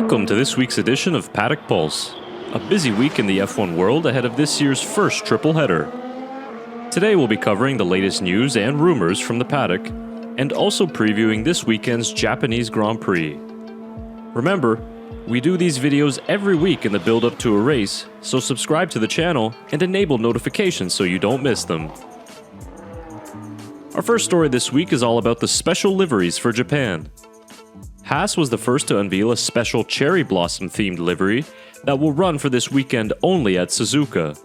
Welcome to this week's edition of Paddock Pulse, a busy week in the F1 world ahead of this year's first triple header. Today we'll be covering the latest news and rumors from the paddock, and also previewing this weekend's Japanese Grand Prix. Remember, we do these videos every week in the build-up to a race, so subscribe to the channel and enable notifications so you don't miss them. Our first story this week is all about the special liveries for Japan. Haas was the first to unveil a special cherry blossom themed livery that will run for this weekend only at Suzuka.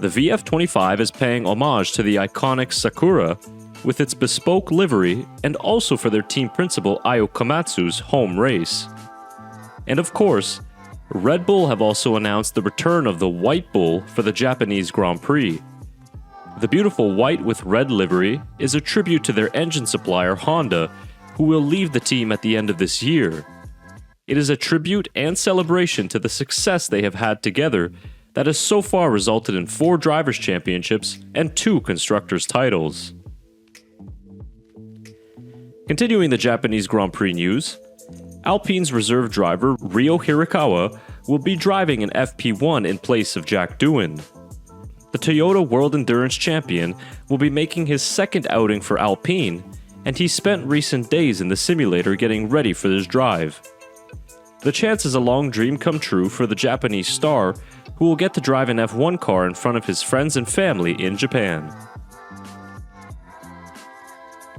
The VF25 is paying homage to the iconic Sakura with its bespoke livery and also for their team principal Ayo Komatsu's home race. And of course, Red Bull have also announced the return of the White Bull for the Japanese Grand Prix. The beautiful white with red livery is a tribute to their engine supplier Honda, who will leave the team at the end of this year. It is a tribute and celebration to the success they have had together that has so far resulted in 4 drivers' championships and 2 constructors' titles. Continuing the Japanese Grand Prix news, Alpine's reserve driver Ryo Hirakawa will be driving an FP1 in place of Jack Doohan. The Toyota World Endurance Champion will be making his second outing for Alpine, and he spent recent days in the simulator getting ready for this drive. The chance is a long dream come true for the Japanese star, who will get to drive an F1 car in front of his friends and family in Japan.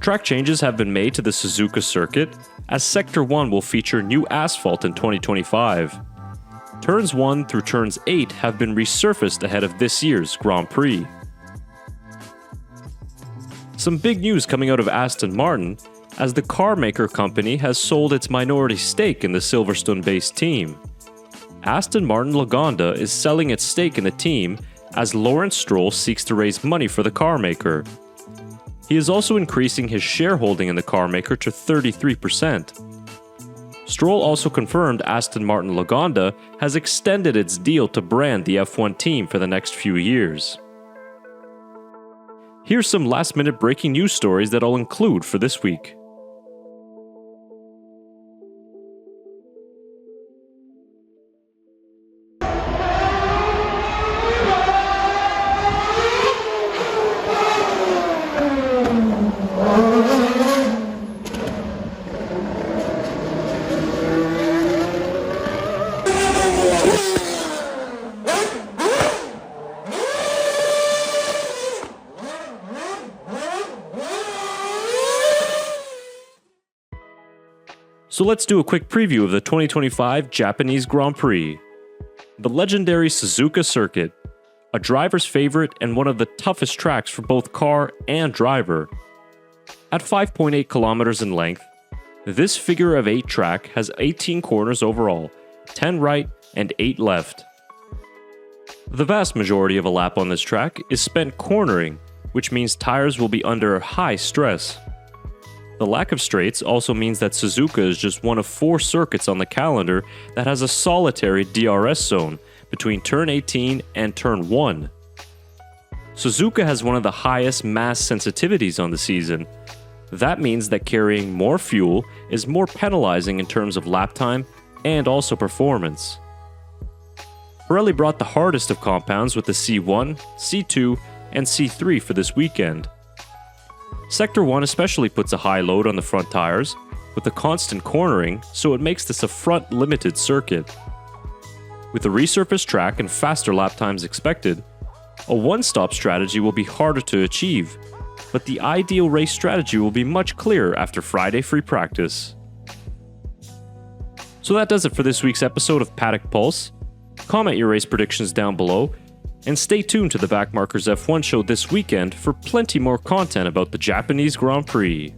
Track changes have been made to the Suzuka circuit, as Sector 1 will feature new asphalt in 2025. Turns 1 through Turns 8 have been resurfaced ahead of this year's Grand Prix. Some big news coming out of Aston Martin, as the car maker company has sold its minority stake in the Silverstone-based team. Aston Martin Lagonda is selling its stake in the team as Lawrence Stroll seeks to raise money for the car maker. He is also increasing his shareholding in the car maker to 33%. Stroll also confirmed Aston Martin Lagonda has extended its deal to brand the F1 team for the next few years. Here's some last-minute breaking news stories that I'll include for this week. So let's do a quick preview of the 2025 Japanese Grand Prix. The legendary Suzuka circuit, a driver's favorite and one of the toughest tracks for both car and driver. At 5.8 kilometers in length, this figure of 8 track has 18 corners overall, 10 right and 8 left. The vast majority of a lap on this track is spent cornering, which means tires will be under high stress. The lack of straights also means that Suzuka is just one of 4 circuits on the calendar that has a solitary DRS zone between turn 18 and turn 1. Suzuka has one of the highest mass sensitivities on the season. That means that carrying more fuel is more penalizing in terms of lap time and also performance. Pirelli brought the hardest of compounds with the C1, C2, and C3 for this weekend. Sector 1 especially puts a high load on the front tires, with the constant cornering, so it makes this a front-limited circuit. With a resurfaced track and faster lap times expected, a one-stop strategy will be harder to achieve, but the ideal race strategy will be much clearer after Friday free practice. So that does it for this week's episode of Paddock Pulse. Comment your race predictions down below, and stay tuned to the Backmarkers F1 show this weekend for plenty more content about the Japanese Grand Prix.